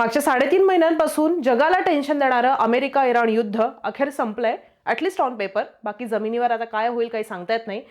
मागच्या 3.5 महिन्यांपासून जगाला टेन्शन देणारं अमेरिका इराण युद्ध अखेर संपलंय, ॲटलिस्ट ऑन पेपर. बाकी जमिनीवर आता काय होईल काही सांगता येत नाही.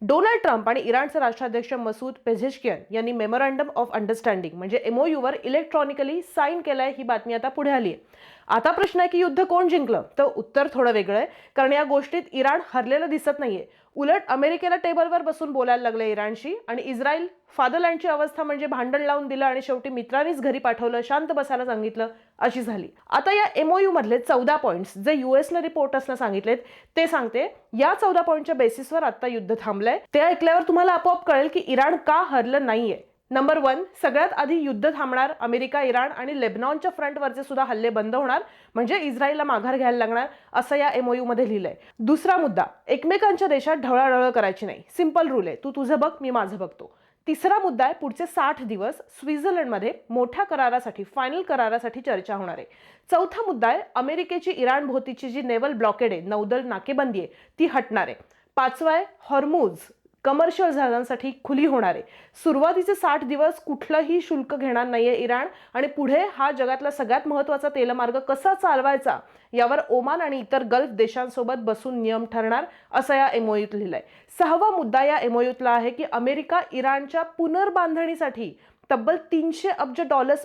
डोनाल्ड ट्रम्प आणि इराणचे राष्ट्राध्यक्ष मसूद पेझेशकियान यांनी मेमोरँडम ऑफ अंडरस्टँडिंग म्हणजे MOU वर इलेक्ट्रॉनिकली साईन केलंय. ही बातमी आता पुढे आली आहे. आता प्रश्न आहे की युद्ध कोण जिंकलं? तर उत्तर थोडं वेगळं आहे, कारण या गोष्टीत इराण हरलेलं दिसत नाहीये. उलट अमेरिकेला टेबलवर बसून बोलायला लागले इराणशी, आणि इस्रायल फादरलँडची अवस्था म्हणजे भांडण लावून दिलं आणि शेवटी मित्रांनीच घरी पाठवलं, शांत बसायला सांगितलं, अशी झाली. आता या MOU मधले 14 पॉइंट्स जे US रिपोर्टर्सनं सांगितलेत ते सांगते. या 14 पॉइंटच्या बेसिसवर आता युद्ध थांबलंय. ते ऐकल्यावर तुम्हाला आपोआप कळेल की इराण का हरलं नाहीये. नंबर 1, सगळ्यात आधी युद्ध थांबणार. अमेरिका, इराण आणि लेबनॉनच्या फ्रंटवरचे सुद्धा हल्ले बंद होणार, म्हणजे इस्रायलला माघार घ्यायला लागणार, असं या MOU मध्ये लिहिलंय. दुसरा मुद्दा, एकमेकांच्या देशात ढवळाढवळ करायची नाही. सिंपल रूल आहे, तू तुझं बघ, मी माझं बघतो. तिसरा मुद्दा आहे, पुढचे 60 दिवस स्वित्झर्लंडमध्ये मोठ्या करारासाठी, फायनल करारासाठी चर्चा होणार आहे. चौथा मुद्दा आहे, अमेरिकेची इराण भोवतीची जी नेव्हल ब्लॉकेड आहे, नौदल नाकेबंदी आहे, ती हटणार आहे. पाचवा आहे, हॉर्मुझ कमर्शियल जहाजांसाठी खुली होणार आहे. सुरुवातीचे 60 दिवस कुठलंही शुल्क घेणार नाहीये इराण, आणि पुढे हा जगातला सगळ्यात महत्त्वाचा तेलमार्ग कसा चालवायचा यावर ओमान आणि इतर गल्फ देशांसोबत बसून नियम ठरणार, असं या MOUत लिहिलंय. सहावा मुद्दा या MOUतला आहे की अमेरिका इराणच्या पुनर्बांधणीसाठी तब्बल $300 अब्ज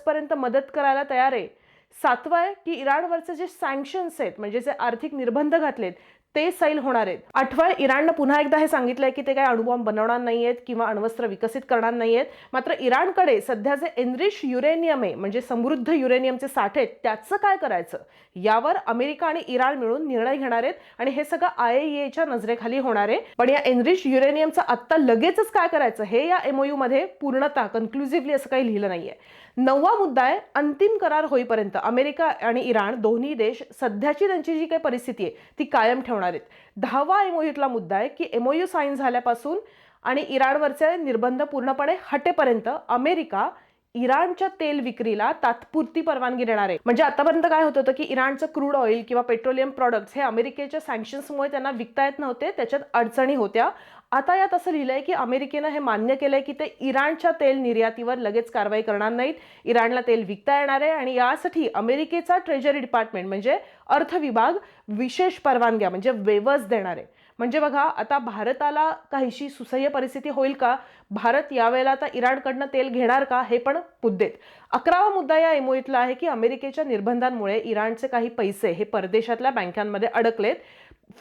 पर्यंत मदत करायला तयार आहे. सातवा आहे की इराणवरचे जे सँक्शन्स आहेत, म्हणजे जे आर्थिक निर्बंध घातलेत, ते सैल होणार आहेत. आठवा, इराणनं पुन्हा एकदा हे सांगितलंय की ते काही अणुबॉम्ब बनवणार नाहीयेत किंवा अण्वस्त्र विकसित करणार नाहीयेत. मात्र इराणकडे सध्या जे एनरिच युरेनियम आहे, म्हणजे समृद्ध युरेनियमचे साठे आहेत, त्याचं काय करायचं यावर अमेरिका आणि इराण मिळून निर्णय घेणार आहेत, आणि हे सगळं IAEAच्या नजरेखाली होणार आहे. पण या एनरिच युरेनियमचं आत्ता लगेचच काय करायचं हे या MOU मध्ये पूर्णतः कन्क्लुझिव्हली असं काही लिहिलं नाहीये. नववा मुद्दा आहे, अंतिम करार होईपर्यंत अमेरिका आणि इराण दोन्ही देश सध्याची त्यांची जी काही परिस्थिती आहे ती कायम ठेवणार आहेत. 10वा MOUतला मुद्दा आहे की MOU साईन झाल्यापासून आणि इराणवरचे निर्बंध पूर्णपणे हटेपर्यंत अमेरिका इराणच्या तेल विक्रीला तात्पुरती परवानगी देणार आहे. म्हणजे आतापर्यंत काय होत होतं की इराणचं क्रूड ऑइल किंवा पेट्रोलियम प्रॉडक्ट्स हे अमेरिकेच्या सँक्शन्समुळे त्यांना विकता येत नव्हते, त्याच्यात अडचणी होत्या. आता यात असं लिहिलंय की अमेरिकेनं हे मान्य केलंय की ते इराणच्या तेल निर्यातीवर लगेच कारवाई करणार नाहीत. इराणला तेल विकता येणार आहे, आणि यासाठी अमेरिकेचा ट्रेजरी डिपार्टमेंट म्हणजे अर्थ विभाग विशेष परवानग्या म्हणजे वेवर्स देणार आहे. म्हणजे बघा, आता भारताला काहीशी सुसह्य परिस्थिती होईल का? भारत यावेळेला आता इराणकडनं तेल घेणार का? हे पण मुद्देत. 11वा मुद्दा या MOUतला आहे की अमेरिकेच्या निर्बंधांमुळे इराणचे काही पैसे हे परदेशातल्या बँकांमध्ये अडकलेत,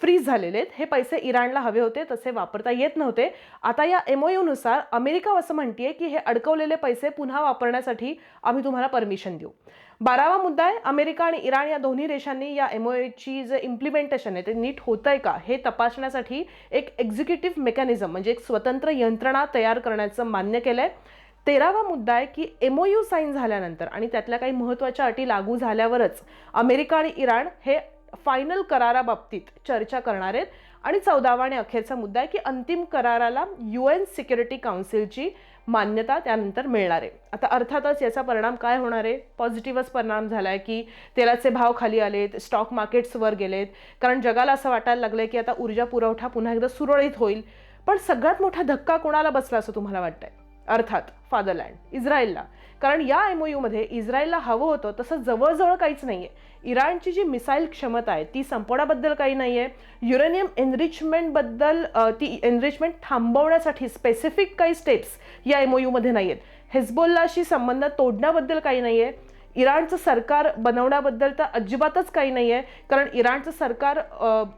फ्रीज झालेले आहेत. हे पैसे इराणला हवे होते, तसे वापरता येत नव्हते. आता या MOU नुसार अमेरिका असं म्हणतेय की हे अडकवलेले पैसे पुन्हा वापरण्यासाठी आम्ही तुम्हाला परमिशन देऊ. 12वा मुद्दा आहे, अमेरिका आणि इराण या दोन्ही देशांनी या MOUची जे इम्प्लिमेंटेशन आहे ते नीट होतंय का हे तपासण्यासाठी एक एक्झिक्युटिव्ह मेकॅनिझम म्हणजे एक स्वतंत्र यंत्रणा तयार करण्याचं मान्य केलंय. 13वा मुद्दा आहे की MOU साईन झाल्यानंतर आणि त्यातल्या काही महत्त्वाच्या अटी लागू झाल्यावरच अमेरिका आणि इराण हे फायनल कराराबाबतीत चर्चा करणार आहेत. आणि 14वा आणि अखेरचा मुद्दा आहे की अंतिम कराराला UN सिक्युरिटी काउन्सिलची मान्यता त्यानंतर मिळणार आहे. आता अर्थातच याचा परिणाम काय होणार आहे? पॉझिटिव्हच परिणाम झालाय की तेलाचे भाव खाली आलेत, स्टॉक मार्केट्स वर गेलेत, कारण जगाला असं वाटायला लागलंय की आता ऊर्जा पुरवठा पुन्हा एकदा सुरळीत होईल. पण सगळ्यात मोठा धक्का कोणाला बसला असं तुम्हाला वाटतंय? अर्थात फादरलँड, इस्रायलला. कारण या MOU मध्ये इस्रायलला हवं होतं तसं जवळजवळ काहीच नाहीये. इराणची जी मिसाईल क्षमता आहे ती संपवण्याबद्दल काही नाहीये. युरेनियम एनरिचमेंट बद्दल ती एनरिचमेंट थांबवण्यासाठी स्पेसिफिक काही स्टेप्स या MOU मध्ये नाहीयेत. हिजबुल्लाशी संबंध तोडण्याबद्दल काही नाहीये. इराणचं सरकार बनवण्याबद्दल तर अजिबातच काही नाहीये, कारण इराणचं सरकार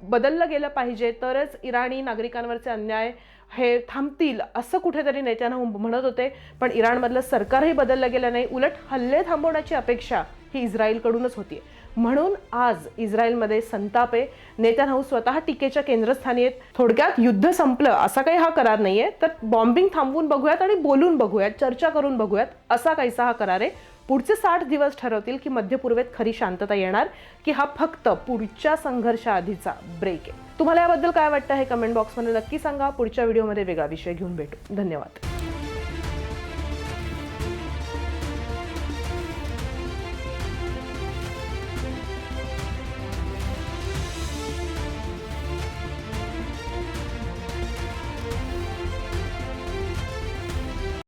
बदललं गेलं पाहिजे तरच इराणी नागरिकांवरचे अन्याय हे थांबतील असं कुठेतरी नेत्यानं म्हणत होते. पण इराणमधलं सरकारही बदललं गेलं नाही, उलट हल्ले थांबवण्याची अपेक्षा ही इस्रायलकडूनच होती. म्हणून आज इस्रायलमध्ये संताप आहे. नेत्यानाहू स्वतः टीकेच्या केंद्रस्थानी आहेत. थोडक्यात युद्ध संपलं असा काही हा करार नाहीये, तर बॉम्बिंग थांबवून बघूयात आणि बोलून बघूयात, चर्चा करून बघूयात, असा काहीसा हा करार आहे. पुढचे 60 दिवस ठरवतील की मध्य पूर्वेत खरी शांतता येणार की हा फक्त पुढच्या संघर्षाआधीचा ब्रेक आहे. तुम्हाला याबद्दल काय वाटतं हे कमेंट बॉक्समध्ये नक्की सांगा. पुढच्या व्हिडिओमध्ये वेगळा विषय घेऊन भेटू. धन्यवाद.